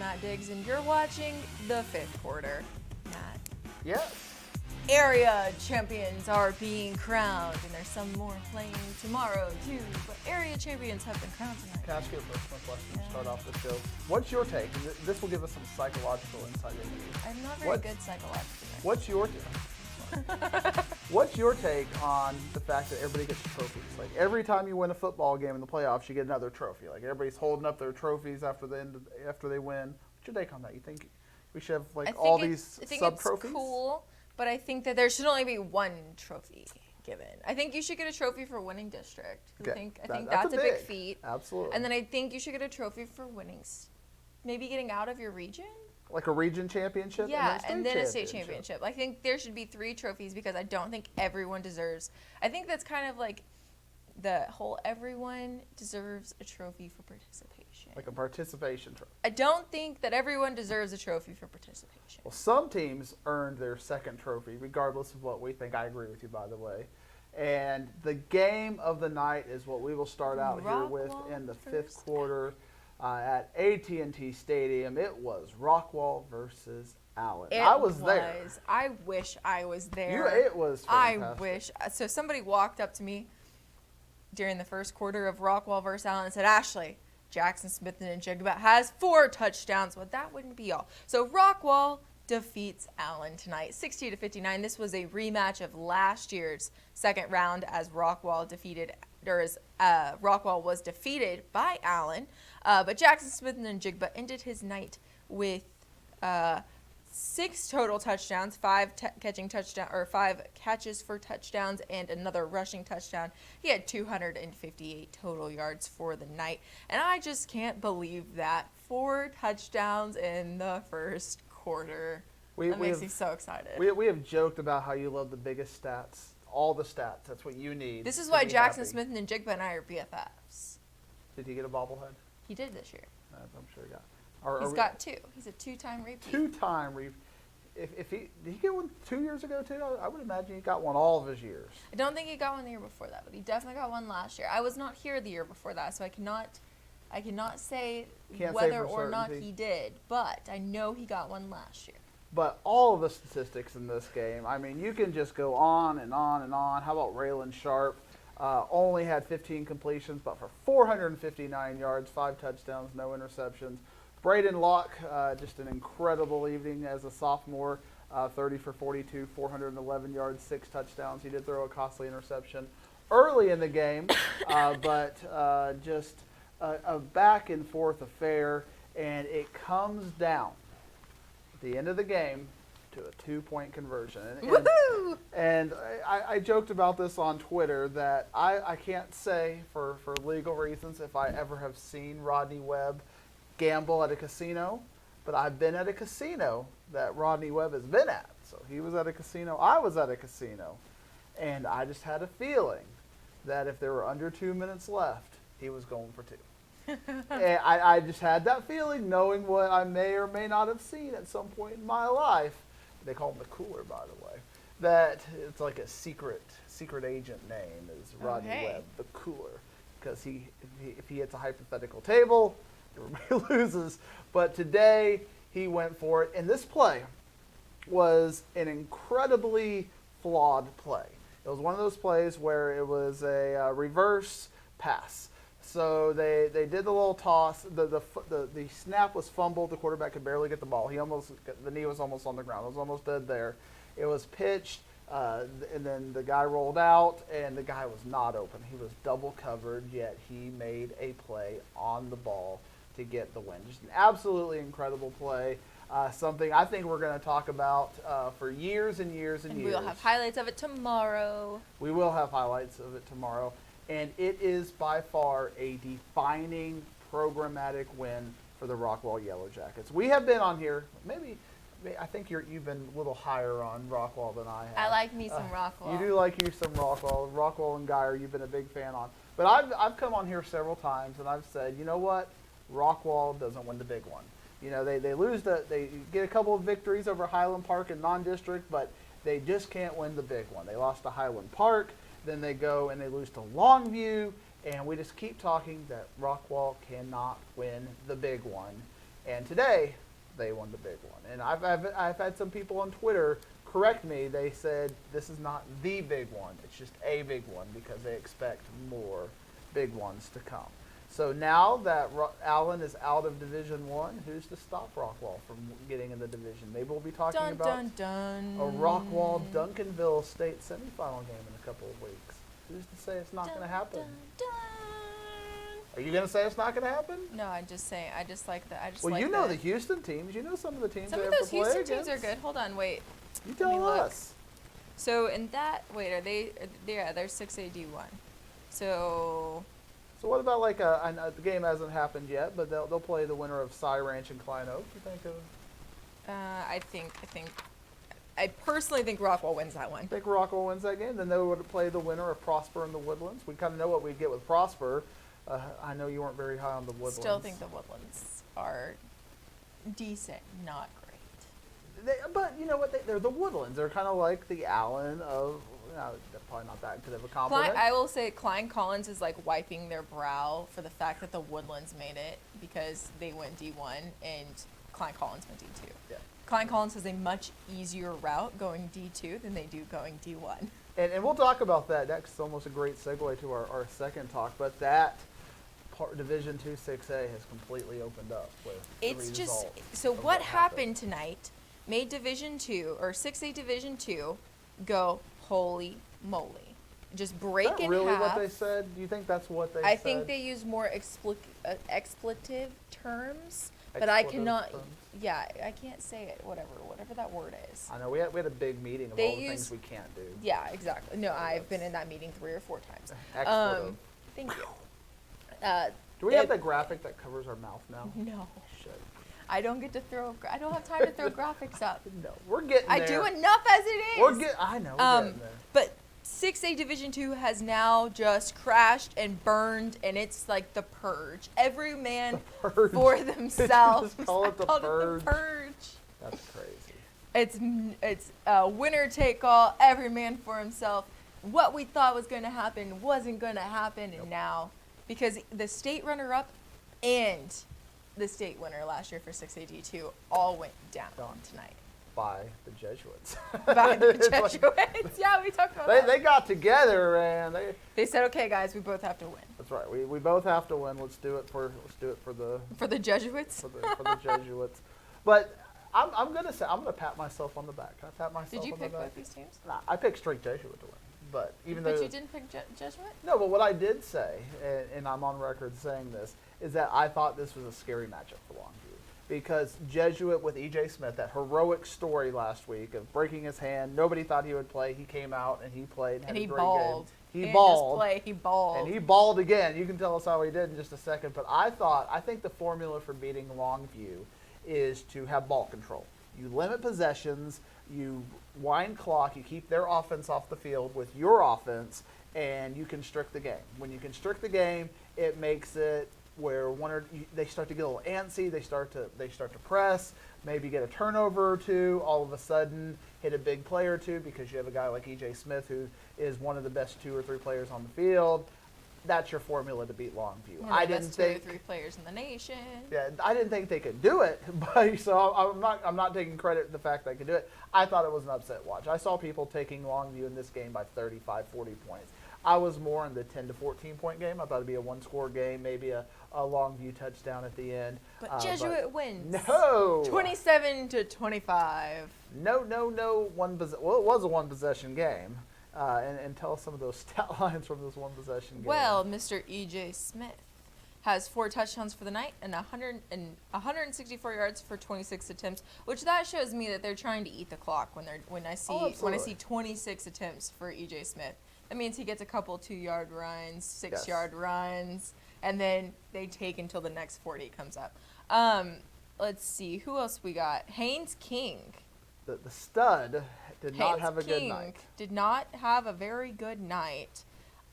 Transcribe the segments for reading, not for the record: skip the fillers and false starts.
Matt Diggs, and you're watching the fifth quarter. Matt. Yes. Area champions are being crowned, and there's some more playing tomorrow too. But area champions have been crowned tonight. Can I ask you a personal question to start off the show? What's your take? And this will give us some psychological insight into you. I'm not very good psychologically. What's your What's your take on the fact that everybody gets trophies? Like every time you win a football game in the playoffs, you get another trophy. Like everybody's holding up their trophies after they win. What's your take on that? You think we should have all these sub trophies? I think it's cool, but I think that there should only be one trophy given. I think you should get a trophy for winning district. Okay. I think that's a big feat. Absolutely. And then I think you should get a trophy for winning, maybe getting out of your region. Like a region championship? Yeah, and then a state championship. I think there should be 3 trophies because I don't think everyone deserves. I think that's kind of like the whole everyone deserves a trophy for participation. Like a participation trophy. I don't think that everyone deserves a trophy for participation. Well, some teams earned their second trophy, regardless of what we think. I agree with you, by the way. And the game of the night is what we will start out here with in the fifth quarter. At AT&T Stadium, it was Rockwall versus Allen. I was there. I wish I was there. It was fantastic. I wish. So somebody walked up to me during the first quarter of Rockwall versus Allen and said, Ashley, Jackson Smith and Njigba has 4 touchdowns. Well, that wouldn't be all. So Rockwall defeats Allen tonight, 60-59. This was a rematch of last year's second round as Rockwall was defeated by Allen. But Jackson Smith and Njigba ended his night with 6 total touchdowns, 5 catches for touchdowns, and another rushing touchdown. He had 258 total yards for the night, and I just can't believe that 4 touchdowns in the first quarter. That makes me so excited. We have joked about how you love the biggest stats, all the stats. That's what you need. This is why Jackson Smith and Njigba and I are BFFs. Did he get a bobblehead? He did this year. I'm sure he got. He's got 2. He's a 2-time repeat. 2-time repeat. Did he get one 2 years ago too? I would imagine he got one all of his years. I don't think he got one the year before that, but he definitely got one last year. I was not here the year before that, so I cannot say whether or not he did, but I know he got one last year. But all of the statistics in this game, I mean, you can just go on and on and on. How about Raylan Sharp? Only had 15 completions, but for 459 yards, 5 touchdowns, no interceptions. Braden Locke, just an incredible evening as a sophomore, 30 for 42, 411 yards, 6 touchdowns. He did throw a costly interception early in the game, but just a back and forth affair, and it comes down at the end of the game to a 2-point conversion. And I joked about this on Twitter that I can't say for legal reasons if I ever have seen Rodney Webb gamble at a casino, but I've been at a casino that Rodney Webb has been at. So he was at a casino, I was at a casino, and I just had a feeling that if there were under 2 minutes left, he was going for 2. And I just had that feeling, knowing what I may or may not have seen at some point in my life. They call him the Cooler, by the way. That it's like a secret agent name is Rodney Webb, the Cooler, because if he hits a hypothetical table, everybody loses. But today he went for it, and this play was an incredibly flawed play. It was one of those plays where it was a reverse pass. So they did the little toss. The snap was fumbled. The quarterback could barely get the ball. The knee was almost on the ground. It was almost dead there. It was pitched, and then the guy rolled out, and the guy was not open. He was double covered, yet he made a play on the ball to get the win. Just an absolutely incredible play. Something I think we're going to talk about for years and years and years. We'll have highlights of it tomorrow. We will have highlights of it tomorrow. And it is by far a defining programmatic win for the Rockwall Yellow Jackets. We have been on here, I think you've been a little higher on Rockwall than I have. I like me some Rockwall. You do like you some Rockwall. Rockwall and Geyer, you've been a big fan on. But I've come on here several times and I've said, you know what? Rockwall doesn't win the big one. You know, they get a couple of victories over Highland Park in non-district, but they just can't win the big one. They lost to Highland Park. Then they go and they lose to Longview, and we just keep talking that Rockwall cannot win the big one. And today, they won the big one. And I've had some people on Twitter correct me. They said this is not the big one. It's just a big one because they expect more big ones to come. So now that Allen is out of Division One, who's to stop Rockwall from getting in the division? Maybe we'll be talking Dun about dun dun. a Rockwall Duncanville State semifinal game in a couple of weeks. Who's to say it's not going to happen? Dun, dun. Are you going to say it's not going to happen? No, I'm just saying. I just like that. I just Well, like you know the the Houston teams. You know some of the teams. Some they of have those to play Houston teams are against. good. Hold on, wait. You Let me tell look. us. So in that, wait, are they? Yeah, they're 6A D1. So So what about like I know the game hasn't happened yet, but they'll play the winner of Cy Ranch and Klein Oak. You think of? I personally think Rockwall wins that one. Think Rockwell wins that game? Then they would play the winner of Prosper and the Woodlands. We kind of know what we'd get with Prosper. I know you weren't very high on the Woodlands. Still think the Woodlands are decent, not great. But you know what? They're the Woodlands. They're kind of like the Allen of. They're probably not that good of a compliment. I will say Klein Collins is like wiping their brow for the fact that the Woodlands made it because they went D1 and Klein Collins went D2. Yeah. Klein Collins has a much easier route going D2 than they do going D1. And we'll talk about that. That's almost a great segue to our second talk. But that Division 2 6A has completely opened up with It's the just result so of what happened tonight made Division 2 or 6A Division 2 go holy moly. Just break Is that in really half. what they said? Do you think that's what they I said? think they use more expletive terms, but I Expletive cannot. terms? Yeah, I can't say it. Whatever that word is. I know we had a big meeting of They all the use- things we can't do. Yeah, exactly. No, I've been that's- in that meeting 3 or 4 times. Expletive. Thank you. Do we have it- that graphic that covers our mouth now? No, Shit. I don't get to throw. I don't have time to throw graphics up. No, we're getting I there. do enough as it is. I know. We're getting there. But 6A Division 2 has now just crashed and burned, and it's like the purge. Every man Purge. for Did you themselves. just call it the I called purge? it the purge. That's crazy. It's winner take all, every man for himself. What we thought was going to happen wasn't going to happen, and now, because the state runner-up and the state winner last year for 6AD2 all went down tonight By the Jesuits. by the It's like- Jesuits. Yeah, we talked about that. they got together and They said, "Okay, guys, we both have to win that's right. We both have to win. Let's do it for the for the Jesuits." for the Jesuits. But I'm gonna pat myself on the back. Can I pat myself Did you on pick the back? both these teams? Nah, I picked straight Jesuit to win. But even But though you didn't pick Jesuit. no, but what I did say, and I'm on record saying this, is that I thought this was a scary matchup for Longview because Jesuit with E.J. Smith, that heroic story last week of breaking his hand, nobody thought he would play. He came out and he played and had And a he great balled. game. He didn't balled. Just play. He balled. And he balled again. You can tell us how he did in just a second. But I think the formula for beating Longview is to have ball control. You limit possessions, you wind clock, you keep their offense off the field with your offense, and you constrict the game. When you constrict the game, it makes it where they start to get a little antsy, they start to press, maybe get a turnover or two, all of a sudden hit a big play or two because you have a guy like E.J. Smith who is one of the best 2 or 3 players on the field. That's your formula to beat Longview. One of the best 2 or 3 players in the nation. Yeah, I didn't think they could do it, but so I'm not taking credit for the fact they could do it. I thought it was an upset watch. I saw people taking Longview in this game by 35, 40 points. I was more in the 10 to 14 point game. I thought it'd be a 1-score game, maybe a Longview touchdown at the end. But Jesuit wins. No. 27 to 25. No. Well, it was a 1 possession game. And tell us some of those stat lines from this 1 possession game. Well, Mr. E.J. Smith has 4 touchdowns for the night and 164 yards for 26 attempts, which that shows me that they're trying to eat the clock when I see absolutely. 26 attempts for E.J. Smith. That means he gets a couple 2-yard runs, 6-yard Yes. runs, and then they take until the next 40 comes up. Let's see, who else we got? Haynes King. The stud did not Haynes have a good King night. Did not have a very good night.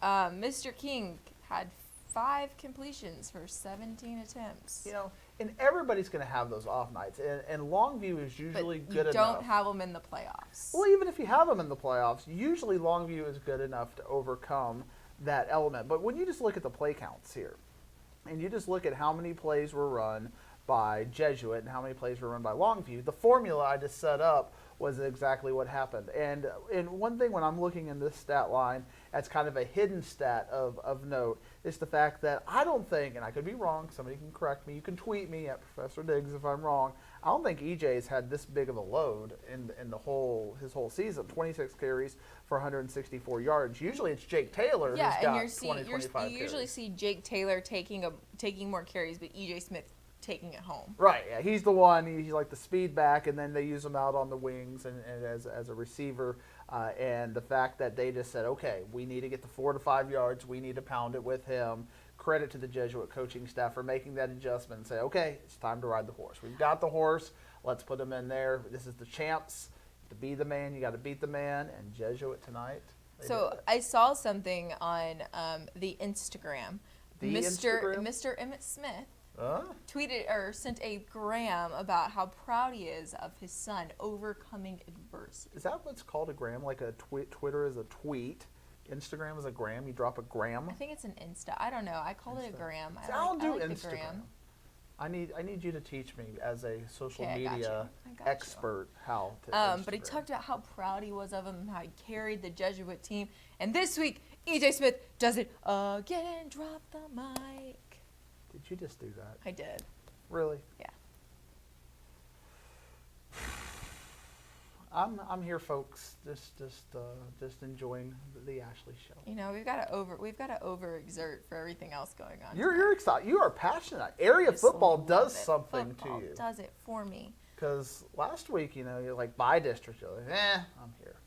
Mr. King had 5 completions for 17 attempts. You know, and everybody's going to have those off nights, and Longview is usually but good you enough. don't have them in the playoffs. Well, even if you have them in the playoffs, usually Longview is good enough to overcome that element. But when you just look at the play counts here, and you just look at how many plays were run by Jesuit and how many plays were run by Longview, the formula I just set up was exactly what happened. And one thing when I'm looking in this stat line, that's kind of a hidden stat of note, is the fact that I don't think, and I could be wrong, somebody can correct me, you can tweet me at Professor Diggs if I'm wrong, I don't think EJ's had this big of a load in his whole season. 26 carries for 164 yards. Usually it's Jake Taylor who's got 25 you usually carries. see Jake Taylor taking more carries, but EJ Smith taking it home. Right, yeah, he's the one. He's like the speed back, and then they use him out on the wings and as a receiver. And the fact that they just said, okay, we need to get the 4 to 5 yards. We need to pound it with him. Credit to the Jesuit coaching staff for making that adjustment and say, okay, it's time to ride the horse. We've got the horse. Let's put him in there. This is the champs. To be the man, you got to beat the man. And Jesuit tonight. So I saw something on the Instagram. Mr. Emmett Smith tweeted or sent a gram about how proud he is of his son overcoming adversity. Is that what's called a gram? Like a Twitter is a tweet, Instagram is a gram. You drop a gram. I think it's an Insta. I don't know. I called it a gram. See, I'll do I like Instagram. the gram. I need you to teach me as a social Okay, I got media you. expert how to. But he Instagram. talked about how proud he was of him and how he carried the Jesuit team. And this week, EJ Smith does it again. Drop the mic. Did you just do that? I did. Really? Yeah. I'm here, folks. Just enjoying the Ashley show. You know, we've got to overexert for everything else going on. You're excited. You are passionate. Area Just football love does it. something Football to you. does it for me. Because last week, you're like by district. You're like, I'm here.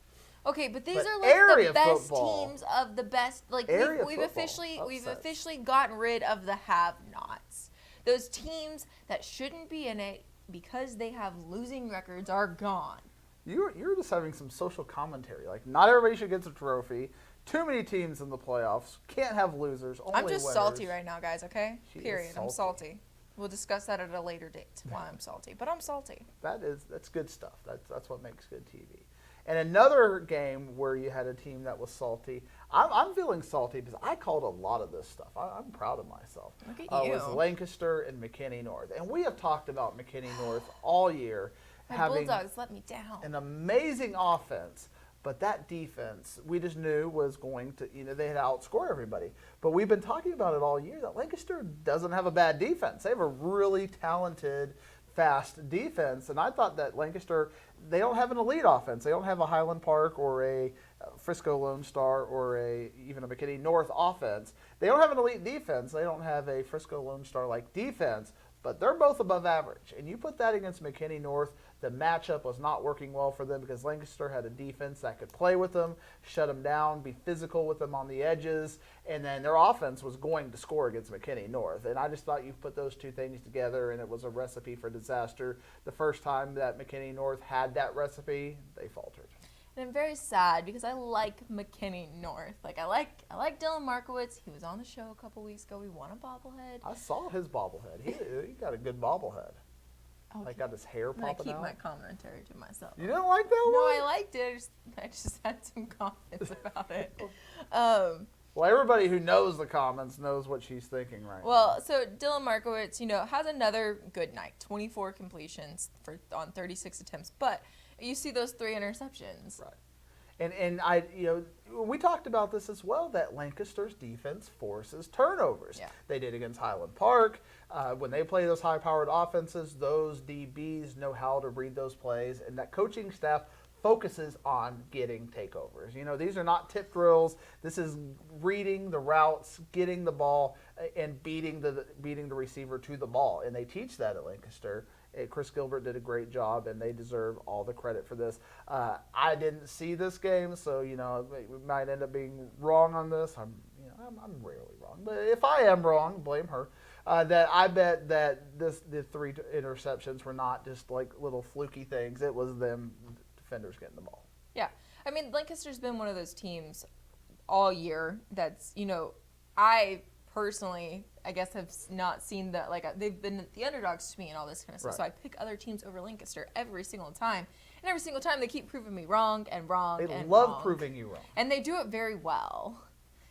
Okay, but these But are like area the best football- teams of the best. Like Area we've football we've upsets. officially gotten rid of the have-nots. Those teams that shouldn't be in it because they have losing records are gone. You're just having some social commentary. Like, not everybody should get a trophy. Too many teams in the playoffs. Can't have losers. Only I'm just winners. salty right now, guys. Okay. She is Period. I'm salty. salty. We'll discuss that at a later date. Why I'm salty, but I'm salty. That's good stuff. That's what makes good TV. And another game where you had a team that was salty. I'm feeling salty because I called a lot of this stuff. I'm proud of myself. Look at It you. was Lancaster and McKinney North, and we have talked about McKinney North all year, My having Bulldogs let me down. an amazing offense, but that defense we just knew was going to, they had outscored everybody. But we've been talking about it all year that Lancaster doesn't have a bad defense. They have a really talented, fast defense, and I thought that Lancaster, they don't have an elite offense. They don't have a Highland Park or a Frisco Lone Star or even a McKinney North offense. They don't have an elite defense. They don't have a Frisco Lone Star like defense, but they're both above average. And you put that against McKinney North, the matchup was not working well for them because Lancaster had a defense that could play with them, shut them down, be physical with them on the edges, and then their offense was going to score against McKinney North. And I just thought you put those two things together, and it was a recipe for disaster. The first time that McKinney North had that recipe, they faltered. And I'm very sad because I like McKinney North. Like I like Dylan Markowitz. He was on the show a couple weeks ago. We won a bobblehead. I saw his bobblehead. He got a good bobblehead. Oh, Like got his hair I'm gonna popping keep out. my commentary to myself. You didn't like that No, one? I liked it. I just had some comments about it. Well, everybody who knows the comments knows what she's thinking right now. Well, so Dylan Markowitz, has another good night. 24 completions on 36 attempts, but you see those 3 interceptions. Right. And we talked about this as well, that Lancaster's defense forces turnovers. Yeah. They did against Highland Park. When they play those high-powered offenses, those DBs know how to read those plays, and that coaching staff focuses on getting takeovers. These are not tip drills. This is reading the routes, getting the ball, and beating the receiver to the ball. And they teach that at Lancaster. Chris Gilbert did a great job, and they deserve all the credit for this. I didn't see this game, so we might end up being wrong on this. I'm rarely wrong, but if I am wrong, blame her. That I bet that the 3 interceptions were not just like little fluky things. It was them defenders getting the ball. Yeah. I mean, Lancaster's been one of those teams all year that's, I personally, I guess, have not seen that. Like, they've been the underdogs to me and all this kind of stuff. Right. So I pick other teams over Lancaster every single time. And every single time they keep proving me wrong and wrong They and love wrong. proving you wrong. And they do it very well.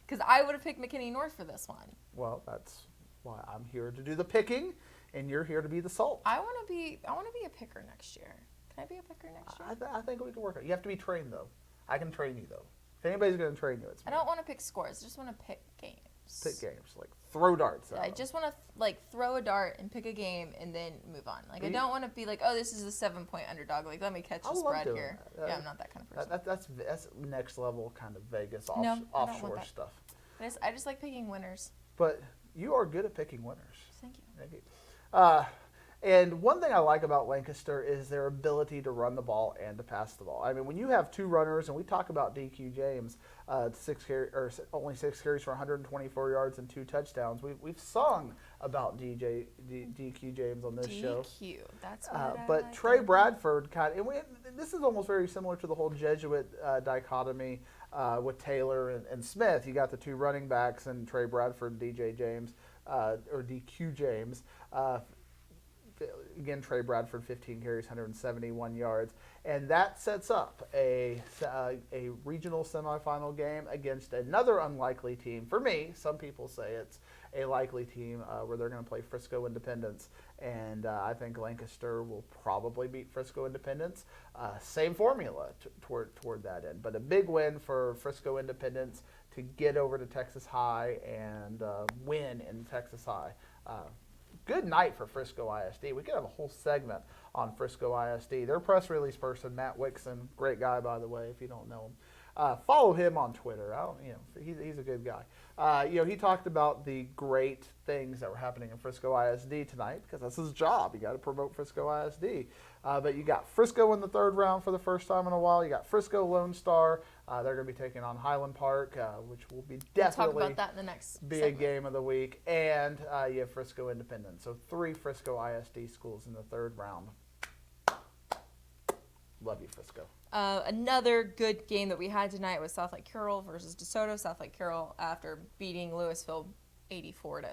Because I would have picked McKinney North for this one. Well, that's why I'm here to do the picking. and you're here to be the salt. I want to be a picker next year. Can I be a picker next year? I think we can work it. You have to be trained, though. I can train you, though. If anybody's going to train you, it's me. I don't want to pick scores. I just want to pick games. Pick games. Like, throw darts at I them. just want to throw a dart and pick a game and then move on. Like, I don't want to be like, oh, this is a 7-point underdog. Like, let me catch I the love spread doing here. that. Yeah, I'm not that kind of person. That's next level kind of Vegas No, I don't want offshore that. stuff. I just like picking winners. But you are good at picking winners. Thank you. Thank you. And one thing I like about Lancaster is their ability to run the ball and to pass the ball. I mean, when you have two runners, and we talk about DQ James, only 6 carries for 124 yards and 2 touchdowns. We've sung about DQ James on this show. DQ. That's what I But like Trey about Bradford this is almost very similar to the whole Jesuit dichotomy with Taylor and Smith. You got the 2 running backs and Trey Bradford, DJ James, or DQ James. Again, Trey Bradford, 15 carries, 171 yards. And that sets up a regional semifinal game against another unlikely team. For me, some people say it's a likely team where they're going to play Frisco Independence. And I think Lancaster will probably beat Frisco Independence. Same formula toward that end. But a big win for Frisco Independence to get over to Texas High and win in Texas High. Good night for Frisco ISD. We could have a whole segment on Frisco ISD. Their press release person, Matt Wixon, great guy, by the way, if you don't know him. Follow him on Twitter. He's a good guy. He talked about the great things that were happening in Frisco ISD tonight because that's his job. You got to promote Frisco ISD. But you got Frisco in the 3rd round for the first time in a while. You got Frisco Lone Star. They're going to be taking on Highland Park, which will be definitely We'll talk about that in the next big segment. game of the week. And you have Frisco Independence. So 3 Frisco ISD schools in the 3rd round. Love you, Frisco. Another good game that we had tonight was South Lake Carroll versus DeSoto. South Lake Carroll, after beating Louisville 84 to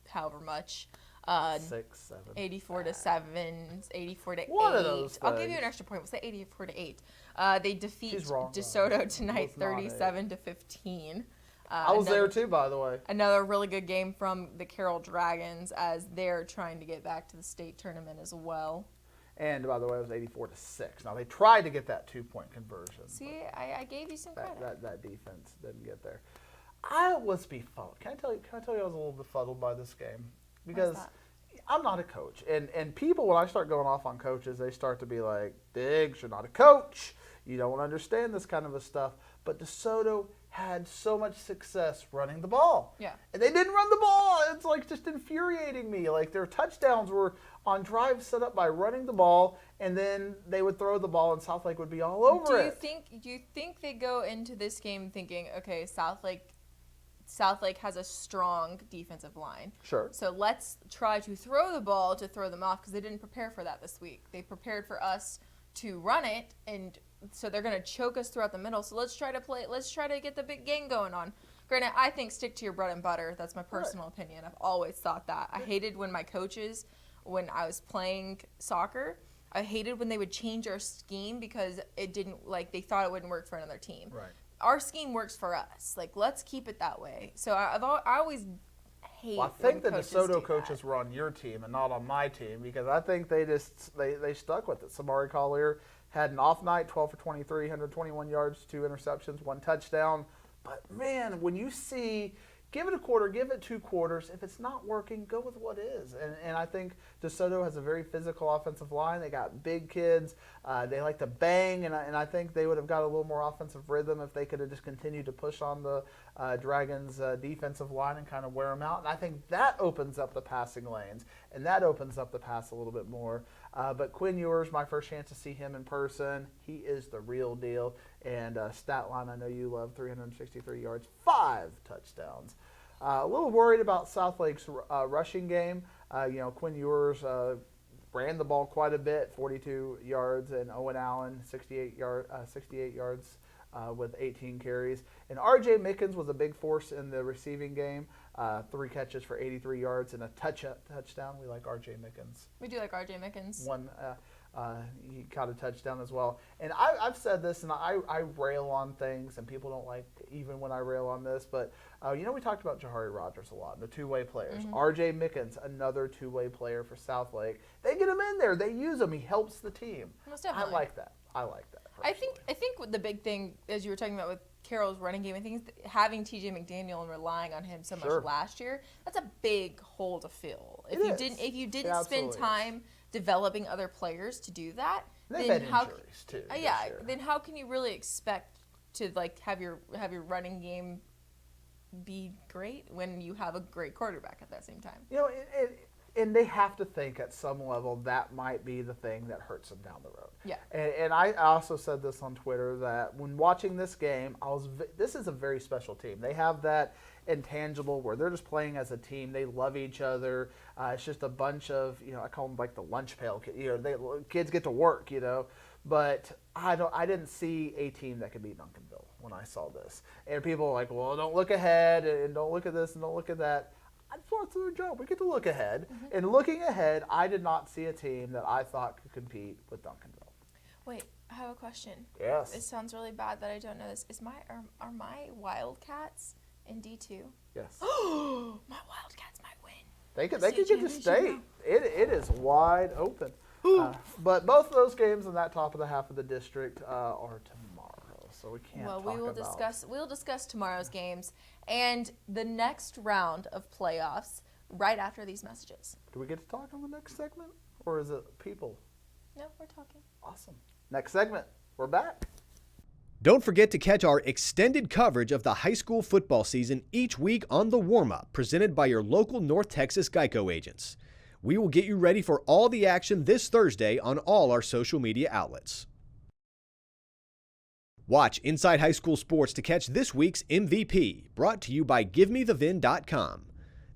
however much. 6, 7. 84 to 7, 84 to 8. One of those I'll give you things. an extra point. We'll say 84 to 8. They defeat She's wrong, though. DeSoto tonight, It's not 37 to 15. I was there too, by the way. Another really good game from the Carroll Dragons as they're trying to get back to the state tournament as well. And by the way, it was 84 to 6. Now they tried to get that 2-point conversion. See, I gave you some credit. That defense didn't get there. I was befuddled. Can I tell you I was a little befuddled by this game because that? I'm not a coach, and people when I start going off on coaches, they start to be like, "Diggs, you're not a coach. You don't understand this kind of a stuff." But DeSoto had so much success running the ball. Yeah. And they didn't run the ball. It's like just infuriating me. Like their touchdowns were on drives set up by running the ball, and then they would throw the ball, and South Lake would be all over it. Do you think they go into this game thinking, okay, South Lake has a strong defensive line. Sure. So let's try to throw the ball to throw them off because they didn't prepare for that this week. They prepared for us to run it, and so they're going to choke us throughout the middle. So let's try to get the big game going on. Granted, I think stick to your bread and butter. That's my personal opinion. I've always thought that. I hated when my coaches, when I was playing soccer, I hated when they would change our scheme because it didn't, they thought it wouldn't work for another team. Right. Our scheme works for us. Let's keep it that way. So I always hate. Well, I think the when coaches DeSoto do coaches that. were on your team and not on my team because I think they stuck with it. Samari Collier had an off night, 12 for 23, 121 yards, 2 interceptions, 1 touchdown. But man, when you see, give it a quarter, give it 2 quarters. If it's not working, go with what is. And I think DeSoto has a very physical offensive line. They got big kids. They like to bang, and I think they would have got a little more offensive rhythm if they could have just continued to push on the Dragons' defensive line and kind of wear them out. And I think that opens up the passing lanes, and that opens up the pass a little bit more. But Quinn Ewers, my first chance to see him in person, he is the real deal. And stat line, I know you love, 363 yards, 5 touchdowns. A little worried about South Lake's rushing game. Quinn Ewers ran the ball quite a bit, 42 yards, and Owen Allen, 68 yards with 18 carries. And R.J. Mickens was a big force in the receiving game, 3 catches for 83 yards and a touchdown. We like R.J. Mickens. We do like R.J. Mickens. One He caught a touchdown as well. And I've said this, and I rail on things, and people don't like even when I rail on this. But, we talked about Jahari Rogers a lot, the two-way players. R.J. Mickens, another two-way player for Southlake. They get him in there. They use him. He helps the team. Most definitely. I like that. I think what the big thing, as you were talking about with Carroll's running game, I think is having T.J. McDaniel and relying on him so much last year. That's a big hole to fill. If you didn't spend time developing other players to do that, then how injuries too? Then how can you really expect to have your running game be great when you have a great quarterback at that same time? And they have to think at some level that might be the thing that hurts them down the road. Yeah. And I also said this on Twitter that when watching this game, this is a very special team. They have that intangible where they're just playing as a team. They love each other. It's just a bunch of, I call them like the lunch pail kids. Kids get to work, But I didn't see a team that could beat Duncanville when I saw this. And people are like, well, don't look ahead and don't look at this and don't look at that. That's what's their job. We get to look ahead. Mm-hmm. And looking ahead, I did not see a team that I thought could compete with Duncanville. Wait, I have a question. Yes. It sounds really bad that I don't know this. Are my Wildcats in D2? Yes. My Wildcats might win. They could get to state. It is wide open. But both of those games in that top of the half of the district are tomorrow, so we can't. Well, we'll discuss tomorrow's games and the next round of playoffs right after these messages. Do we get to talk on the next segment, or is it people? No, we're talking. Awesome. Next segment. We're back. Don't forget to catch our extended coverage of the high school football season each week on The Warm-Up, presented by your local North Texas Geico agents. We will get you ready for all the action this Thursday on all our social media outlets. Watch Inside High School Sports to catch this week's MVP, brought to you by GiveMeTheVin.com.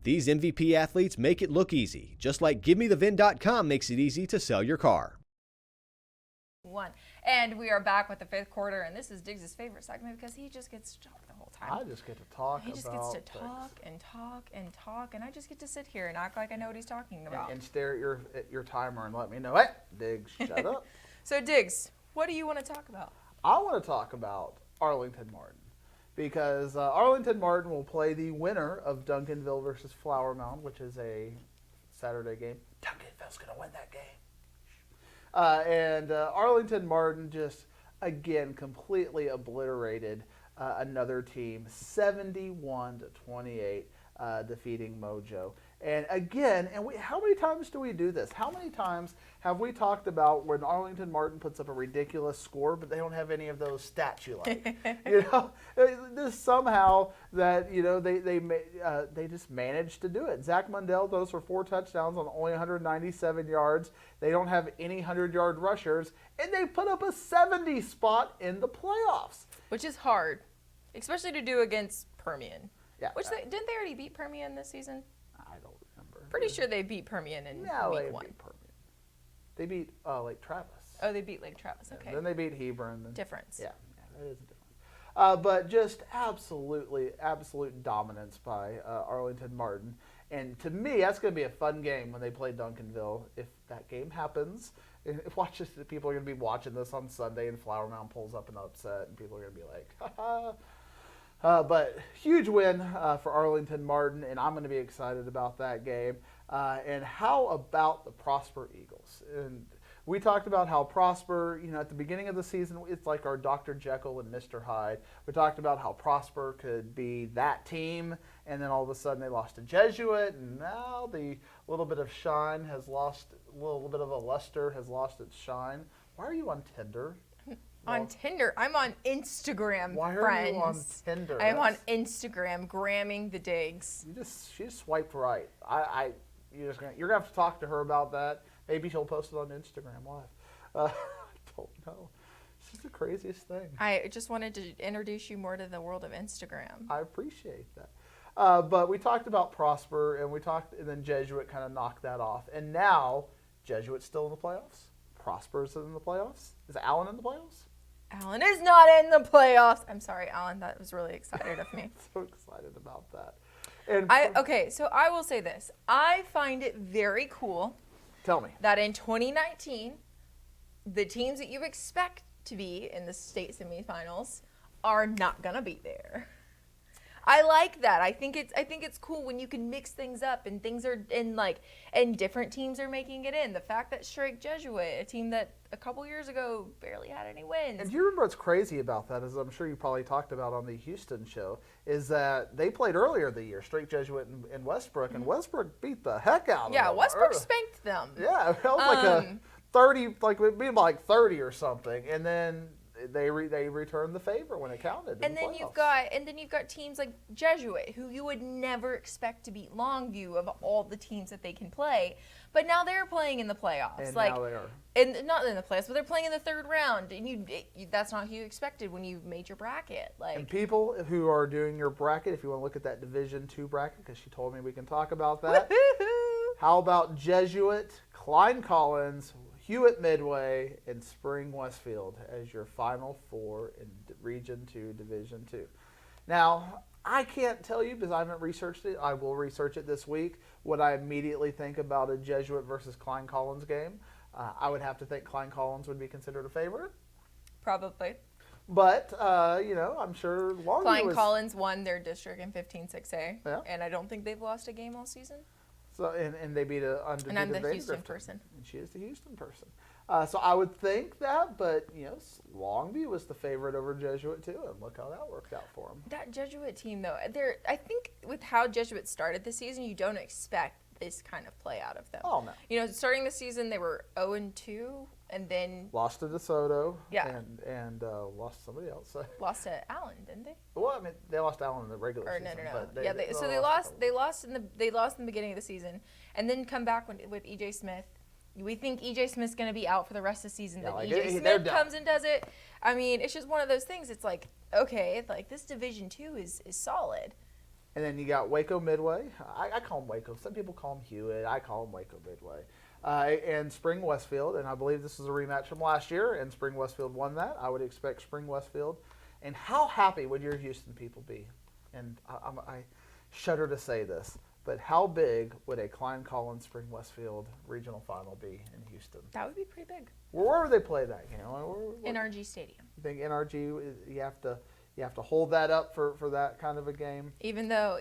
These MVP athletes make it look easy, just like GiveMeTheVin.com makes it easy to sell your car. And we are back with the fifth quarter, and this is Diggs' favorite segment because he just gets to talk the whole time. I just get to talk. He just gets to talk and talk and talk, and I just get to sit here and act like I know what he's talking about. And stare at your timer and let me know, hey, Diggs, shut up. So, Diggs, what do you want to talk about? I want to talk about Arlington Martin because Arlington Martin will play the winner of Duncanville versus Flower Mound, which is a Saturday game. Duncanville's going to win that game. And Arlington Martin just, again, completely obliterated another team, 71-28, defeating Mojo. And again, how many times do we do this? How many times have we talked about when Arlington Martin puts up a ridiculous score, but they don't have any of those stats you like? Just somehow that they just managed to do it. Zach Mundell throws for 4 touchdowns on only 197 yards. They don't have any 100-yard rushers, and they put up a 70 spot in the playoffs, which is hard, especially to do against Permian. Yeah. Didn't they already beat Permian this season? I don't remember. Pretty sure they beat Permian in week 1. Beat Permian. They beat Lake Travis. Oh, they beat Lake Travis. Okay. Then they beat Hebron. Difference. Yeah, that is a difference. But just absolute dominance by Arlington Martin. And to me, that's going to be a fun game when they play Duncanville. If that game happens, people are going to be watching this on Sunday, and Flower Mound pulls up an upset, and people are going to be like, ha ha. But huge win for Arlington Martin, and I'm going to be excited about that game. And how about the Prosper Eagles? And we talked about how Prosper, at the beginning of the season, it's like our Dr. Jekyll and Mr. Hyde. We talked about how Prosper could be that team, and then all of a sudden they lost to Jesuit, and now the little bit of shine has lost, a little bit of a luster has lost its shine. Why are you on Tinder? On Tinder. I'm on Instagram, Why are friends. you on Tinder? I'm on Instagram, gramming the Diggs. She just swiped right. You're gonna have to talk to her about that. Maybe she'll post it on Instagram Live. I don't know. It's just the craziest thing. I just wanted to introduce you more to the world of Instagram. I appreciate that. But we talked about Prosper, and then Jesuit kind of knocked that off. And now Jesuit's still in the playoffs. Prosper's in the playoffs. Is Allen in the playoffs? Allen is not in the playoffs. I'm sorry, Allen. That was really excited of me. So excited about that. And so I will say this. I find it very cool. Tell me. That in 2019, the teams that you expect to be in the state semifinals are not gonna be there. I like that. I think it's cool when you can mix things up and things are and different teams are making it in. The fact that Shrike Jesuit, a team that a couple years ago barely had any wins. And do you remember what's crazy about that, as I'm sure you probably talked about on the Houston show, is that they played earlier the year, Strake Jesuit and Westbrook, and Westbrook beat the heck out of them. Yeah, Westbrook spanked them. Yeah, that was like a 30, like it would be like 30 or something, and then they returned the favor when it counted. And then you've got teams like Jesuit, who you would never expect to beat Longview of all the teams that they can play, but now they're playing in the playoffs. And now they are. And not in the playoffs, but they're playing in the third round, and that's not who you expected when you made your bracket. And people who are doing your bracket, if you want to look at that Division II bracket, because she told me we can talk about that. Woo-hoo-hoo. How about Jesuit, Klein Collins, Hewitt Midway, and Spring Westfield as your final four in Region 2, Division 2. Now, I can't tell you because I haven't researched it. I will research it this week. What I immediately think about a Jesuit versus Klein Collins game, I would have to think Klein Collins would be considered a favorite. Probably. But, I'm sure Longview Klein Collins won their district in 15-6A, Yeah. and I don't think they've lost a game all season. So, and they beat a undefeated And I'm the Vader Houston Grifton. person. And she is the Houston person. So I would think that, but, Longview was the favorite over Jesuit, too, and look how that worked out for them. That Jesuit team, though, I think with how Jesuit started the season, you don't expect this kind of play out of them. Oh, no. Starting the season, they were 0-2, and then Lost to DeSoto. Yeah. And lost to somebody else. lost to Allen, didn't they? Well, I mean, they lost Allen in the regular Or season. no. But They lost. They lost in the beginning of the season, and then come back with EJ Smith. We think EJ Smith's going to be out for the rest of the season. Yeah, Then like, EJ they're Smith done. comes and does it. I mean, it's just one of those things. It's like, okay, like this Division 2 is solid. And then you got Waco Midway. I call them Waco. Some people call them Hewitt. I call them Waco Midway. And Spring Westfield. And I believe this is a rematch from last year, and Spring Westfield won that. I would expect Spring Westfield. And how happy would your Houston people be? And I shudder to say this, but how big would a Klein Collins Spring Westfield regional final be in Houston? That would be pretty big. Where would they play that game? NRG Stadium. You think NRG? You have to hold that up for that kind of a game. Even though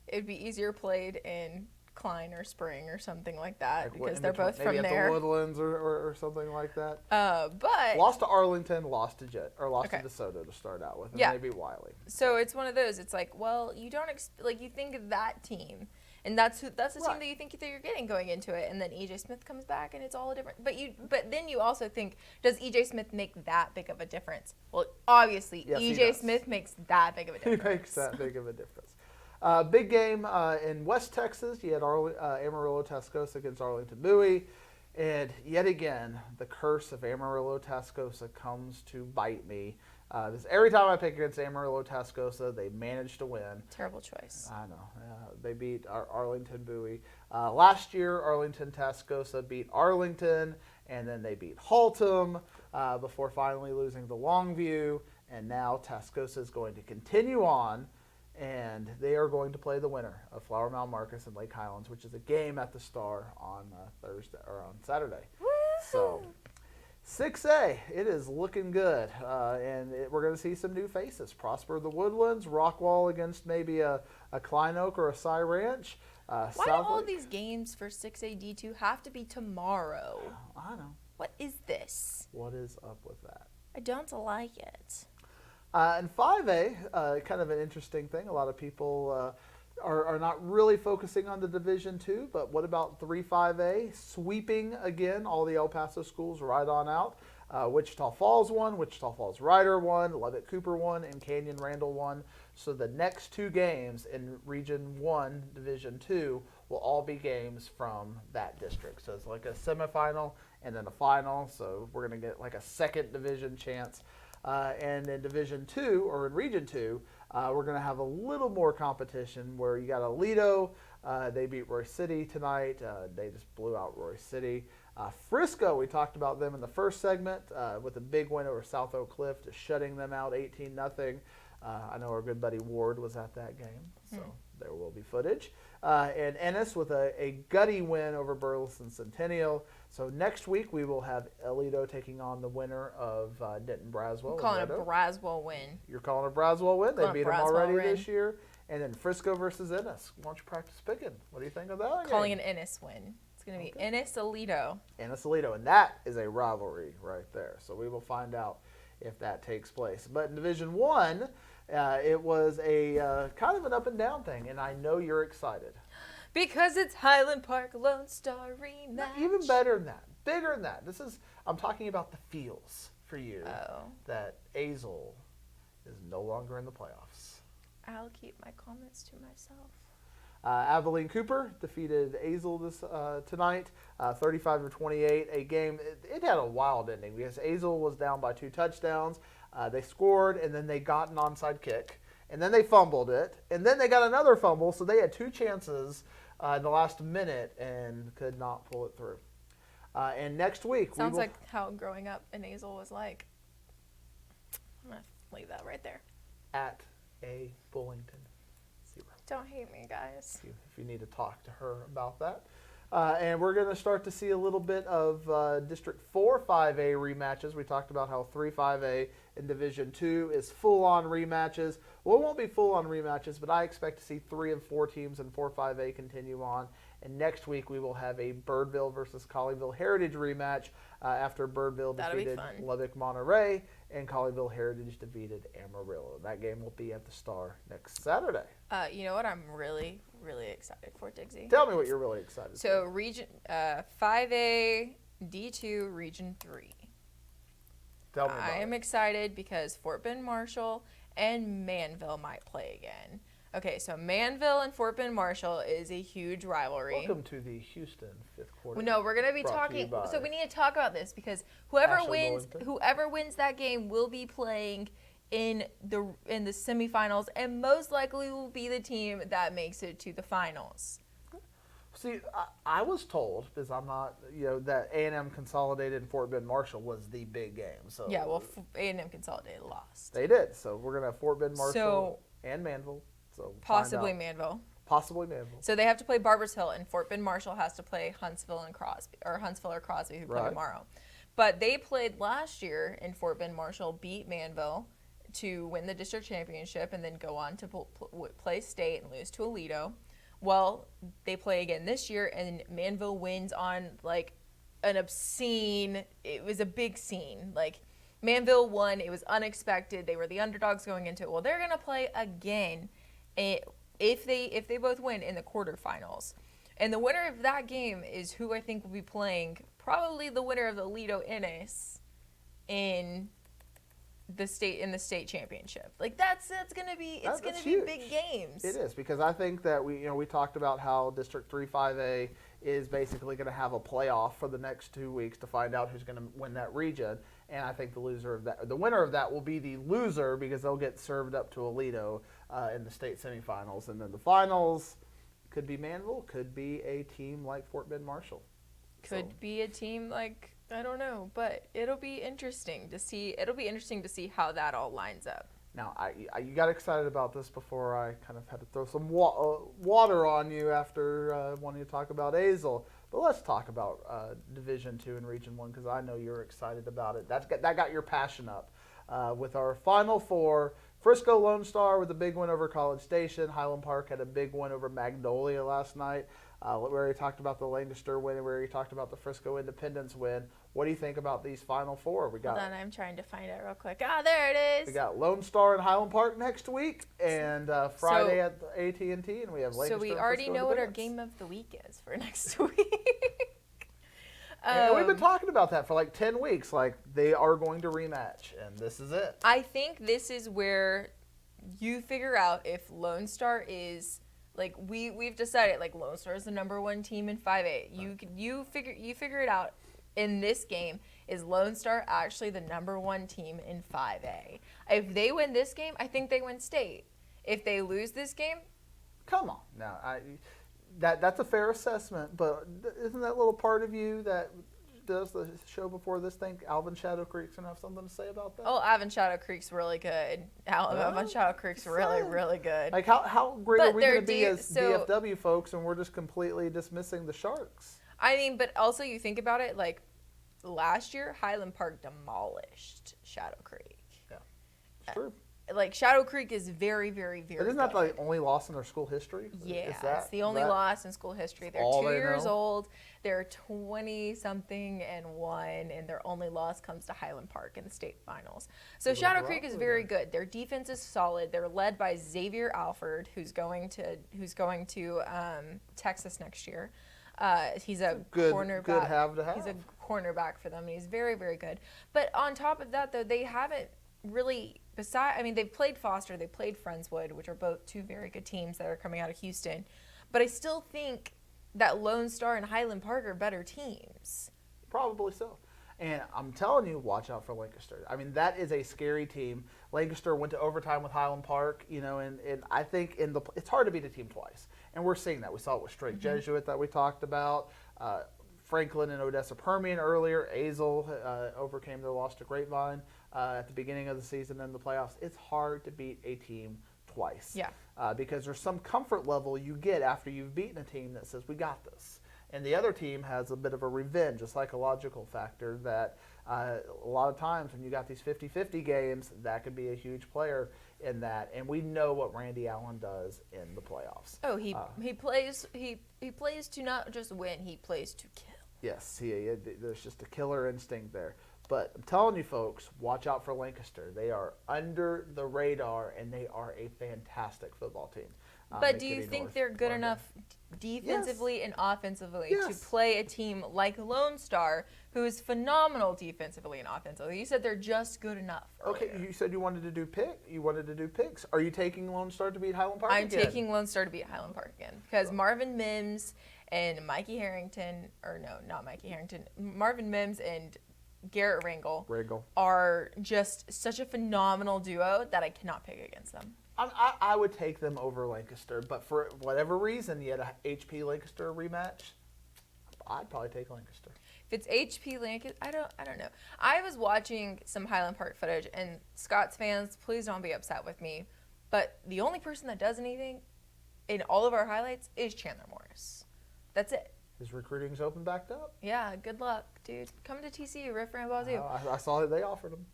it'd be easier played in Klein or Spring or something like that, because they're both from maybe there. at the Woodlands or something like that. But Lost to Arlington, lost to Okay. DeSoto to start out with, and Yeah. maybe Wiley. so it's one of those. It's like, well, you don't you think of that team, and that's the team Right. that you think that you're getting going into it, and then EJ Smith comes back, and it's all a different. But then you also think, does EJ Smith make that big of a difference? Well, obviously, Yes, he EJ does. Smith makes that big of a He difference. makes that big of a difference. Big game in West Texas. You had Amarillo Tascosa against Arlington Bowie. And yet again, the curse of Amarillo Tascosa comes to bite me. Because every time I pick against Amarillo Tascosa, they manage to win. Terrible choice. I know. They beat Arlington Bowie. Last year, Arlington Tascosa beat Arlington, and then they beat Haltom before finally losing to Longview. And now Tascosa is going to continue on, and they are going to play the winner of Flower Mound Marcus and Lake Highlands, which is a game at the Star on Thursday or on Saturday. So 6A, it is looking good, and we're going to see some new faces. Prosper the Woodlands, Rockwall against maybe a Klein Oak or a Cy Ranch. Why do all these games for 6AD2 have to be tomorrow? I know. What is this? What is up with that? I don't like it. And 5A, kind of an interesting thing. A lot of people are not really focusing on the Division II, but what about 3-5A? Sweeping again all the El Paso schools right on out. Wichita Falls won, Wichita Falls Ryder won, Levitt Cooper won, and Canyon Randall won. So the next two games in Region 1, Division 2 will all be games from that district. So it's like a semifinal and then a final. So we're going to get like a second division chance. And in Division 2, or in Region 2, we're going to have a little more competition where you got Aledo. They beat Roy City tonight. They just blew out Roy City. Frisco, we talked about them in the first segment with a big win over South Oak Cliff, just shutting them out 18-0. I know our good buddy Ward was at that game, so there will be footage. And Ennis with a gutty win over Burleson Centennial. So next week we will have Aledo taking on the winner of Denton Braswell. I'm calling and a Red Oak. Braswell win. You're calling a Braswell win. They Calling a beat them Braswell already win. this year. And then Frisco versus Ennis. Why don't you practice picking? What do you think of that? Calling game? an Ennis win. It's going to be Okay. Ennis Aledo. Ennis Aledo, and that is a rivalry right there. So we will find out if that takes place. But in Division One, it was a kind of an up and down thing, and I know you're excited. Because it's Highland Park Lone Star rematch. Even better than that, bigger than that. I'm talking about the feels for you Oh, that Azle is no longer in the playoffs. I'll keep my comments to myself. Abilene Cooper defeated Azle this tonight, 35-28. A game, it had a wild ending because Azle was down by 2 touchdowns. They scored, and then they got an onside kick, and then they fumbled it, and then they got another fumble, so they had 2 chances in the last minute and could not pull it through. And next week, Sounds like how growing up in Azle was like. I'm going to leave that right there. at a Bullington 0. Don't hate me, guys. If you need to talk to her about that. And we're going to start to see a little bit of District 4 5A rematches. We talked about how 3 5A in Division 2 is full-on rematches. Well, it won't be full-on rematches, but I expect to see 3 and 4 teams in 4 5A continue on. And next week we will have a Birdville versus Colleyville Heritage rematch after Birdville That'll be defeated fun. Lubbock Monterey and Colleyville Heritage defeated Amarillo. That game will be at the Star next Saturday. You know what I'm really, really excited for, Diggsy? Tell me what you're really excited So for. region 5A D2 Region 3. Tell me about I am it. excited because Fort Bend Marshall and Manville might play again. Okay, so Manville and Fort Bend Marshall is a huge rivalry. Welcome to the Houston 5th quarter. No, we're gonna be Brought to you talking. by So we need to talk about this because whoever Ashley wins, Bullington. that game will be playing in the semifinals, and most likely will be the team that makes it to the finals. See, I was told, because I'm not, that A&M Consolidated and Fort Bend Marshall was the big game. So Yeah, well, A&M Consolidated lost. they did. So we're gonna have Fort Bend Marshall So- and Manville. So find Possibly out. Manville. Possibly Manville. So they have to play Barbers Hill, and Fort Bend Marshall has to play Huntsville and Crosby, or Huntsville or Crosby, who play Right. tomorrow. But they played last year, and Fort Bend Marshall beat Manville to win the district championship, and then go on to play state and lose to Aledo. Well, they play again this year, and Manville wins on like an obscene. It was a big scene. Like Manville won. It was unexpected. They were the underdogs going into it. Well, they're gonna play again. If they both win in the quarterfinals, and the winner of that game is who I think will be playing probably the winner of the Aledo Ennis in the state championship. Like that's gonna be That's be huge. big games. It is, because I think that we talked about how District 3 5A is basically going to have a playoff for the next 2 weeks to find out who's going to win that region, and I think the winner of that will be the loser because they'll get served up to Aledo in the state semifinals, and then the finals could be Manville, could be a team like Fort Bend Marshall. Could So- be a team like I don't know, but it'll be interesting to see. It'll be interesting to see how that all lines up. Now, you got excited about this before I kind of had to throw some water on you after wanting to talk about Azle. But let's talk about Division 2 and Region 1 because I know you're excited about it. That got your passion up. With our Final Four, Frisco Lone Star with a big win over College Station. Highland Park had a big win over Magnolia last night. We already talked about the Lancaster win, and we already talked about the Frisco Independence win. What do you think about these Final Four? Hold on, I'm trying to find it real quick. Ah, there it is. We got Lone Star and Highland Park next week, and Friday at the AT&T, and we have Lancaster. So we and already Frisco know what our Independence. game of the week is for next week. And we've been talking about that for like 10 weeks. Like, they are going to rematch, and this is it. I think this is where you figure out if Lone Star is like we've decided like Lone Star is the number 1 team in 5A. You figure it out in this game. Is Lone Star actually the number 1 team in 5A? If they win this game, I think they win state. If they lose this game, Come on. Now, that's a fair assessment, but isn't that little part of you that does the show before this think Alvin Shadow Creek's going to have something to say about that? oh, Avon Shadow Creek's really good. Avon Shadow Creek's really, saying. really good. Like, how great But are we they're going to be as so- DFW folks, and we're just completely dismissing the Sharks? I mean, but also you think about it, like last year, Highland Park demolished Shadow Creek. Yeah, it's true. Like Shadow Creek is very, very, very. But isn't that good. the only loss in their school history? Yeah, Is that, it's the only loss in school history. They're all 2 they years know? old. They're 20-something and 1, and their only loss comes to Highland Park in the state finals. So Little Shadow Creek is rivalry very there. good. Their defense is solid. They're led by Xavier Alford, who's going to Texas next year. He's a Good cornerback. have to have. He's a cornerback for them, and he's very, very good. But on top of that, though, they haven't really they've played Foster, they played Friendswood, which are both two very good teams that are coming out of Houston. But I still think that Lone Star and Highland Park are better teams. Probably so. And I'm telling you, watch out for Lancaster. I mean, that is a scary team. Lancaster went to overtime with Highland Park, and I think it's hard to beat a team twice. And we're seeing that. We saw it with Strake Jesuit that we talked about. Franklin and Odessa Permian earlier. Azle overcame their loss to Grapevine at the beginning of the season in the playoffs. It's hard to beat a team twice. Yeah. Because there's some comfort level you get after you've beaten a team that says, we got this. And the other team has a bit of a revenge, a psychological factor that a lot of times when you got these 50-50 games, that could be a huge player in that. And we know what Randy Allen does in the playoffs. Oh, he plays to not just win, he plays to kill. Yes, there's just a killer instinct there. But I'm telling you, folks, watch out for Lancaster. They are under the radar, and they are a fantastic football team. But do you think they're good enough defensively and offensively to Yes. play a team like Lone Star, who is phenomenal defensively and offensively? You said they're just good enough. Okay, earlier. you said you wanted to do picks. Are you taking Lone Star to beat Highland Park I'm again? taking Lone Star to beat Highland Park again because Marvin Mims and Mikey Harrington, or no, not Mikey Harrington, Marvin Mims and Garrett Rangel are just such a phenomenal duo that I cannot pick against them. I would take them over Lancaster, but for whatever reason, you had a HP Lancaster rematch. I'd probably take Lancaster. If it's HP Lancaster, I don't know. I was watching some Highland Park footage, and Scots fans, please don't be upset with me, but the only person that does anything in all of our highlights is Chandler Morris. That's it. His recruiting's open back up. Yeah, good luck, dude. Come to TCU, Riff Rambazoo. I saw that they offered him.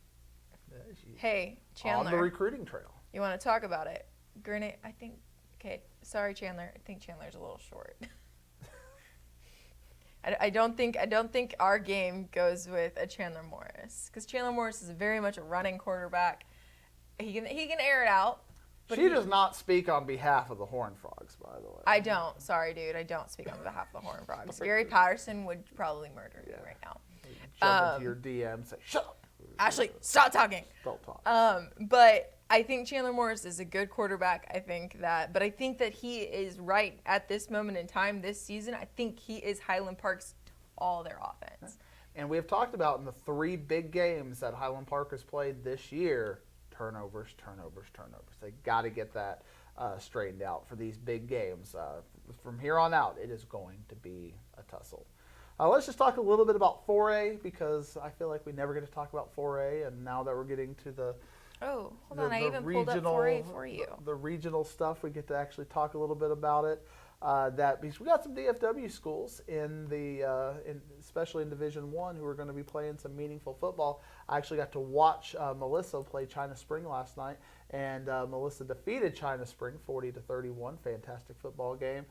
Yeah, Hey, on Chandler. the recruiting trail. You want to talk about it? Grenade, I think. Okay, sorry, Chandler. I think Chandler's a little short. I don't think our game goes with a Chandler Morris because Chandler Morris is very much a running quarterback. He can air it out. But She does not speak on behalf of the Horned Frogs, by the way. I don't. Sorry, dude. I don't speak on behalf of the Horned Frogs. Gary Patterson would probably murder me right now. Jump into your DM and say, shut up. Ashley, stop talking. Don't talk. But I think Chandler Morris is a good quarterback. I think that he is right at this moment in time this season. I think he is Highland Park's all their offense. And we have talked about in the 3 big games that Highland Park has played this year, turnovers. They got to get that straightened out for these big games. From here on out, it is going to be a tussle. Let's just talk a little bit about 4A because I feel like we never get to talk about 4A, and now that we're getting to the Oh, hold on. I even pulled up 4A for you. The regional stuff, we get to actually talk a little bit about it. Because we got some DFW schools especially in Division I, who are going to be playing some meaningful football. I actually got to watch Melissa play China Spring last night, and Melissa defeated China Spring 40-31. Fantastic football game.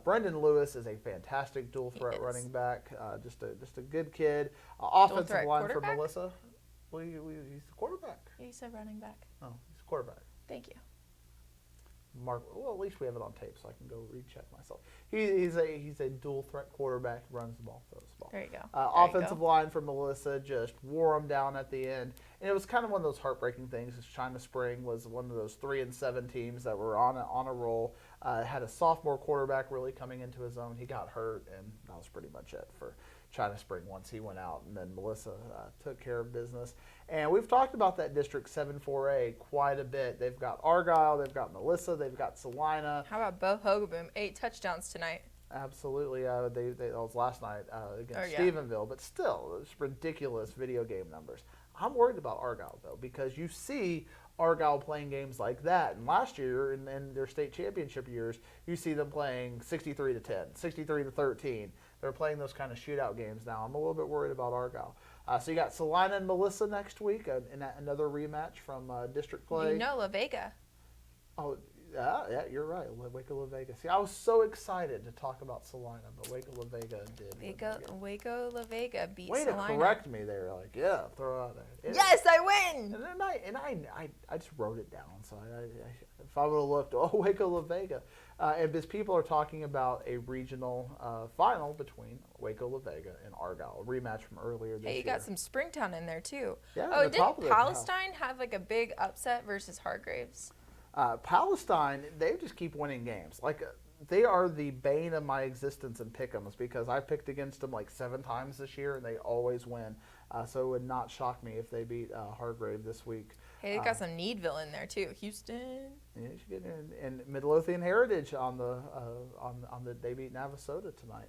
Brendan Lewis is a fantastic dual threat running back. Just a good kid. Offensive line for Melissa. Well, he's the quarterback. You said running back. Oh, he's a quarterback. Thank you. Well, at least we have it on tape, so I can go recheck myself. He's a dual threat quarterback. Runs the ball, throws the ball. There you go. Offensive line for Melissa just wore them down at the end, and it was kind of one of those heartbreaking things. China Spring was one of those 3-7 teams that were on a roll. Had a sophomore quarterback really coming into his own. He got hurt, and that was pretty much it for China Spring once he went out, and then Melissa took care of business. And we've talked about that District 7-4A quite a bit. They've got Argyle, they've got Melissa, they've got Salina. How about Bo Hogaboom? 8 touchdowns tonight. Absolutely. That was last night against Stephenville, but still, it's ridiculous video game numbers. I'm worried about Argyle, though, because you see Argyle playing games like that. And last year, in their state championship years, you see them playing 63-10, 63-13. They're playing those kind of shootout games now. I'm a little bit worried about Argyle. So you got Salina and Melissa next week, and another rematch from district play. You know La Vega. Oh, yeah, you're right. Waco La Vega. See, I was so excited to talk about Salina, but Waco La Vega did. win that game. Waco La Vega beat Way Salina. to correct me there. Like, yeah, throw it out there. Yes, I win! And then I just wrote it down. So if I would have looked, oh, Waco La Vega. And because people are talking about a regional final between Waco La Vega and Argyle, a rematch from earlier this year. Hey, you got some Springtown in there too. Yeah, Oh, the top of didn't the Palestine have like a big upset versus Hargraves? Palestine, they just keep winning games. Like, they are the bane of my existence in pick'ems because I picked against them like 7 times this year and they always win. So it would not shock me if they beat Hargrave this week. Hey, they got some Needville in there too. Houston. Yeah, you should get in. And Midlothian Heritage on the they beat Navasota tonight.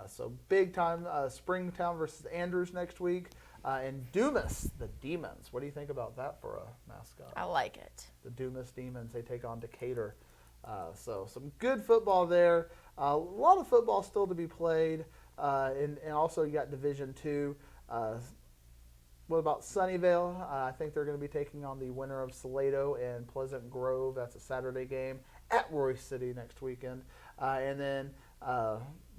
So big time Springtown versus Andrews next week. And Dumas, the Demons. What do you think about that for a mascot? I like it. The Dumas Demons, they take on Decatur. So some good football there. A lot of football still to be played. And also you got Division II. What about Sunnyvale? I think they're going to be taking on the winner of Salado and Pleasant Grove. That's a Saturday game at Roy City next weekend. And then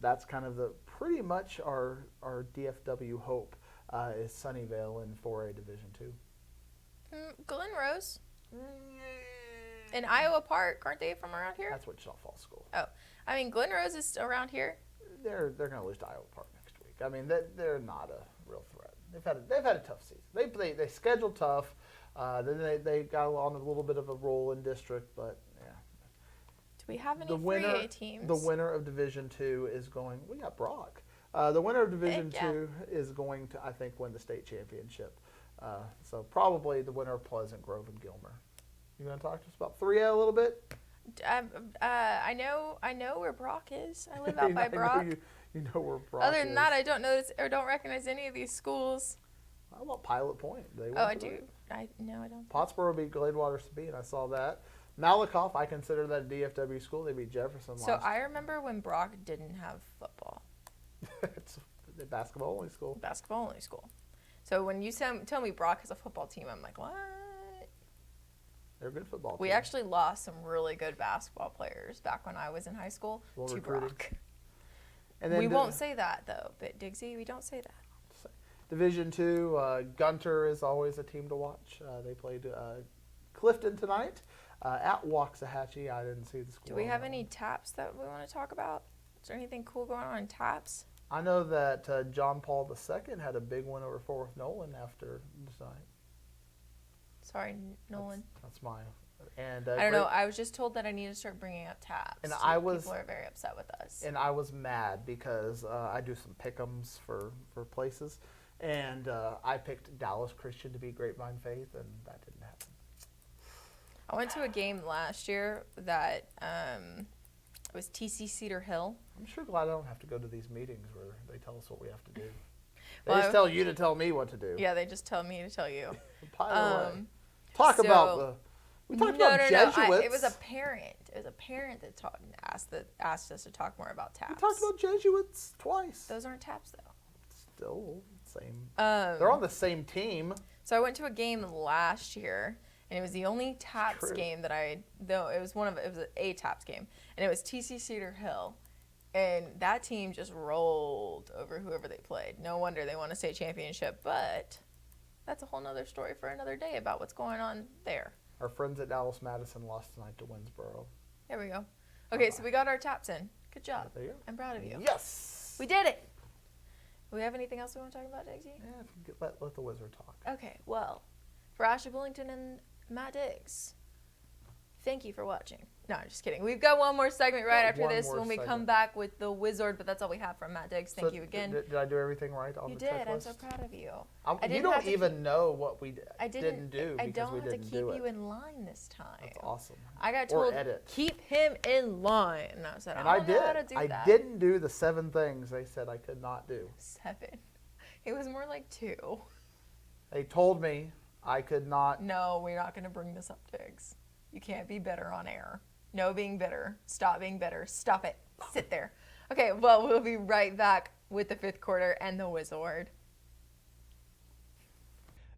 that's kind of pretty much our DFW hope is Sunnyvale in 4A Division II. Glen Rose. And Iowa Park, aren't they from around here? That's Wichita Falls School. Oh, I mean, Glen Rose is around here. They're going to lose to Iowa Park next week. I mean, they're not a real threat. They've had a tough season. They scheduled tough. Then they got on a little bit of a roll in district, but yeah. Do we have any The winner, 3A teams? the winner of Division II is going. We got Brock. The winner of Division Heck yeah. II is going to, I think, win the state championship. So probably the winner of Pleasant Grove and Gilmer. You going to talk to us about 3A a little bit? I know where Brock is. I live out by I know Brock. You know where Brock Other is. than that, I don't notice or don't recognize any of these schools. How about Pilot Point? They went Oh, I to do. that. No, I don't. Pottsboro beat Gladewater Sabine. I saw that. Malakoff, I consider that a DFW school. They beat Jefferson So last. I remember when Brock didn't have football. It's a basketball only school. Basketball only school. So when you tell me Brock has a football team, I'm like, what? They're a good football team. We actually lost some really good basketball players back when I was in high school Well to recruited. Brock. And then We won't say that though, but Diggsy, we don't say that. Division II, Gunter is always a team to watch. They played Clifton tonight at Waxahachie. I didn't see the score. Do we on have that any one. taps that we want to talk about? Is there anything cool going on in taps? I know that John Paul II had a big win over Fort Worth Nolan after tonight. Sorry, Nolan. That's mine. And I don't know. I was just told that I need to start bringing up taps. And so I was- people are very upset with us. And I was mad because I do some pick'ems for places, and I picked Dallas Christian to beat Grapevine Faith, and that didn't happen. I went to a game last year that it was TC Cedar Hill. I'm sure glad I don't have to go to these meetings where they tell us what we have to do. They Well, just tell you to tell me what to do. Yeah, they just tell me to tell you. By the way, talk so- about the. We talked about No. Jesuits. It was a parent. It was a parent that asked us to talk more about taps. We talked about Jesuits twice. Those aren't taps though. Still same. Um, They're on the same team. So I went to a game last year, and it was the only taps True. game that it was a taps game, and it was TC Cedar Hill, and that team just rolled over whoever they played. No wonder they won a state championship, but that's a whole nother story for another day about what's going on there. Our friends at Dallas Madison lost tonight to Winsboro. There we go. Okay, so we got our taps in. Good job. There you go. I'm proud of you. Yes. We did it. Do we have anything else we want to talk about, Diggsy? Yeah, let the wizard talk. Okay, well, for Ashley Bullington and Matt Diggs, thank you for watching. No, I'm just kidding. We've got one more segment right Got after one this more when we come segment. back with the wizard, but that's all we have from Matt Diggs. Thank So you again. Did I do everything right on You the did. checklist? I'm so proud of you. I I you didn't don't have to even know what we I didn't do I because don't we have to didn't keep do you it. in line this time. That's awesome. I got Or told edit. keep him in line, and I said And I I don't know did. how to do I that. didn't do the 7 things they said I could not do. 7. It was more like 2. They told me I could not. No, we're not going to bring this up, Diggs. You can't be bitter on air. No being bitter. Stop being bitter. Stop it. Sit there. Okay, well, we'll be right back with the fifth quarter and the Whiz Award.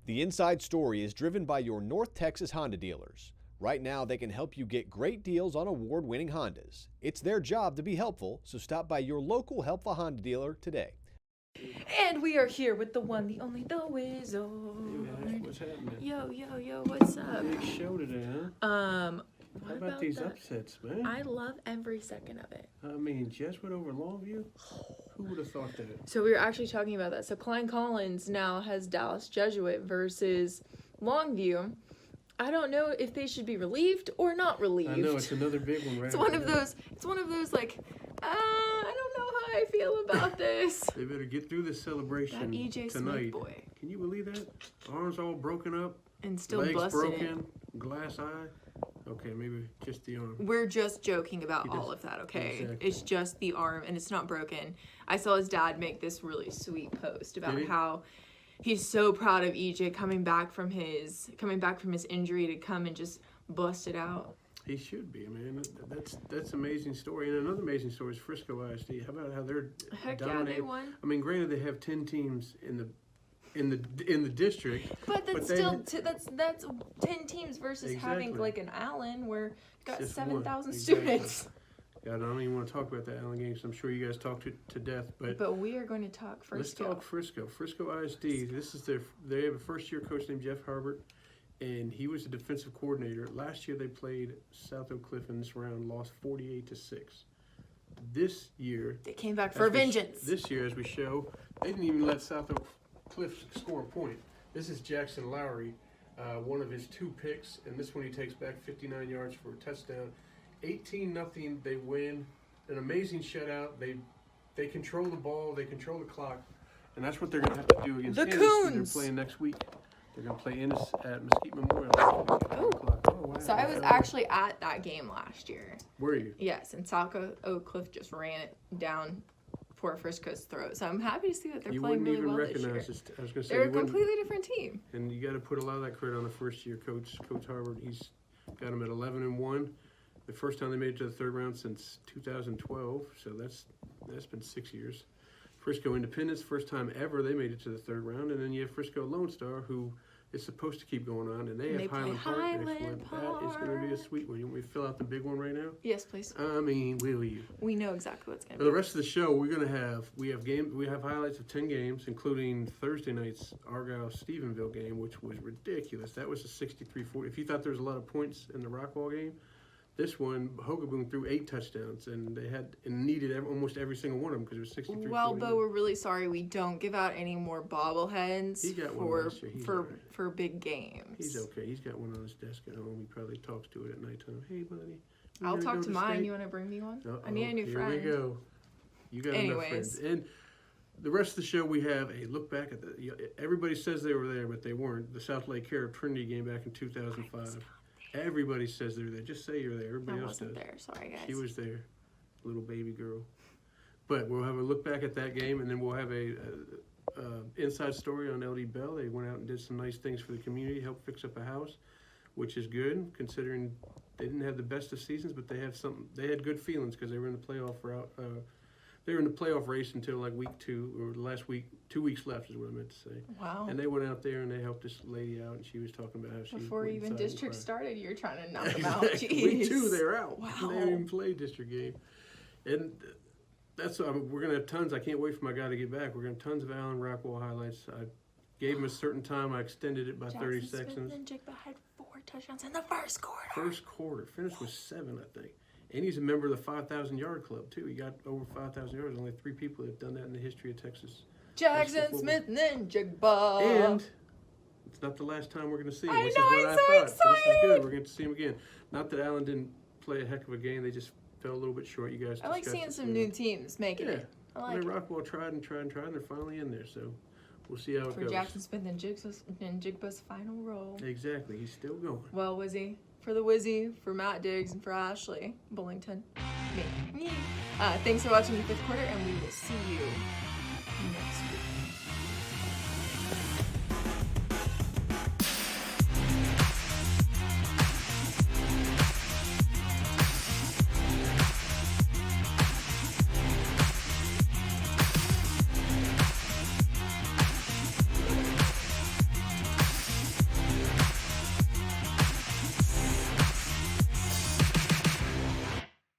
The Inside Story is driven by your North Texas Honda dealers. Right now, they can help you get great deals on award-winning Hondas. It's their job to be helpful, so stop by your local Helpful Honda dealer today. And we are here with the one, the only, the Whiz Award. Hey guys, what's happening? Yo, what's up? Big show today, huh? How What about these that? upsets, man? I love every second of it. I mean, Jesuit over Longview? Who would have thought that? So we were actually talking about that. So Klein Collins now has Dallas Jesuit versus Longview. I don't know if they should be relieved or not relieved. I know, it's another big one, right? It's one of those. It's one of those like, I don't know how I feel about this. They better get through this celebration That EJ tonight. Smith boy, Can you believe that? Arms all broken up, and still legs busting broken, glass eye. Okay, maybe just the arm. We're just joking about He all does- of that, okay? exactly. It's just the arm, and it's not broken. I saw his dad make this really sweet post about Did he? how he's so proud of EJ coming back from his injury to come and just bust it out. He should be, man. That's an amazing story. And another amazing story is Frisco ISD. How about how they're Heck yeah, they dominating? won. I mean, granted, they have 10 teams in the district. But that's they- still that's 10 teams versus having Exactly. like an Allen where you got Just 7,000 one, exactly. students. God, I don't even want to talk about that Allen game, 'cause I'm sure you guys talked to death. But But we are going to talk let's Frisco. talk Frisco. Frisco ISD. This is they have a first-year coach named Jeff Harbert, and he was a defensive coordinator. Last year they played South Oak Cliff in this round, lost 48-6. This year, They came back for vengeance. This year, as we show, they didn't even let South Oak Cliff score a point. This is Jackson Lowry, one of his 2 picks, and this one he takes back 59 yards for a touchdown. 18-0, they win. An amazing shutout. They control the ball, they control the clock, and that's what they're going to have to do against The Ennis, who Coons. they're playing next week. They're going to play Ennis at Mesquite Memorial. Oh. Wow. So I was actually at that game last year. Were you? Yes, and South Oak Cliff just ran it down for Frisco's throat. So I'm happy to see that they're You playing wouldn't really even well this year. recognize this. I was going to say, They're you a wouldn't. completely different team. And you got to put a lot of that credit on the first-year coach, Coach Harbert. He's got them at 11-1. The first time they made it to the third round since 2012, so that's been 6 years. Frisco Independence, first time ever they made it to the third round, and then you have Frisco Lone Star, who is supposed to keep going on, and they And have they play Highland Park next Highland one. That is going to be a Park. sweet one. You want me to fill out the big one right now? Yes, please. I mean, will you? We know exactly what's going For to the rest of the show, we have highlights of 10 games, including Thursday night's Argyle-Stephenville game, which was ridiculous. That was a 63-40. If you thought there was a lot of points in the Rockwall game, this one, Hogaboom threw 8 touchdowns, and they needed almost every single one of them because it was 63-40. be. Well, Bo, we're really sorry we don't give out any more bobbleheads He got one for last year. He's all right. for big games. He's okay. He's got one on his desk at home. He probably talks to it at nighttime. Hey, buddy. you I'll gonna talk go to mine. state? You want to bring me one? Uh-oh, I need a new friend. Here we go. You got enough friends. Anyways. And the rest of the show, we have a look back at everybody says they were there, but they weren't. The South Lake Carib Trinity game back in 2005. Everybody says they're there. Just say you're there. Everybody I else wasn't does. there. Sorry, guys. She was there, little baby girl. But we'll have a look back at that game, and then we'll have a inside story on LD Bell. They went out and did some nice things for the community, helped fix up a house, which is good considering they didn't have the best of seasons, but they had good feelings because they were in the playoff route. They were in the playoff race until like week 2 or the last week. 2 weeks left is what I meant to say. Wow. And they went out there and they helped this lady out, and she was talking about how she Before went even inside and district cried. started, you're trying to knock them out. Exactly. Jeez. Week 2, they're out. Wow. They haven't even played district game, and that's we're gonna have tons. I can't wait for my guy to get back. We're gonna have tons of Allen Rockwall highlights. I gave him a certain time. I extended it by 30 Jackson seconds. Smith and Jigba had 4 touchdowns in the first quarter. First quarter, finished with 7, I think. And he's a member of the 5,000-yard club too. He got over 5,000 yards. Only 3 people have done that in the history of Texas. Jackson football. Smith and Jigba. And it's not the last time we're going to see him, I which know, is what I'm I so thought. So this is excited. good. We're going to see him again. Not that Allen didn't play a heck of a game. They just fell a little bit short. You guys I like discussed seeing it, some you new know. teams making Yeah. it. I like it. Rockwell tried and tried and tried, and they're finally in there. So we'll see how it For goes. Jackson Smith and Jigba's final role. Exactly. He's still going. Well, Wizzy, for the Wizzy, for Matt Diggs, and for Ashley Bullington, me. Thanks for watching the 5th quarter, and we will see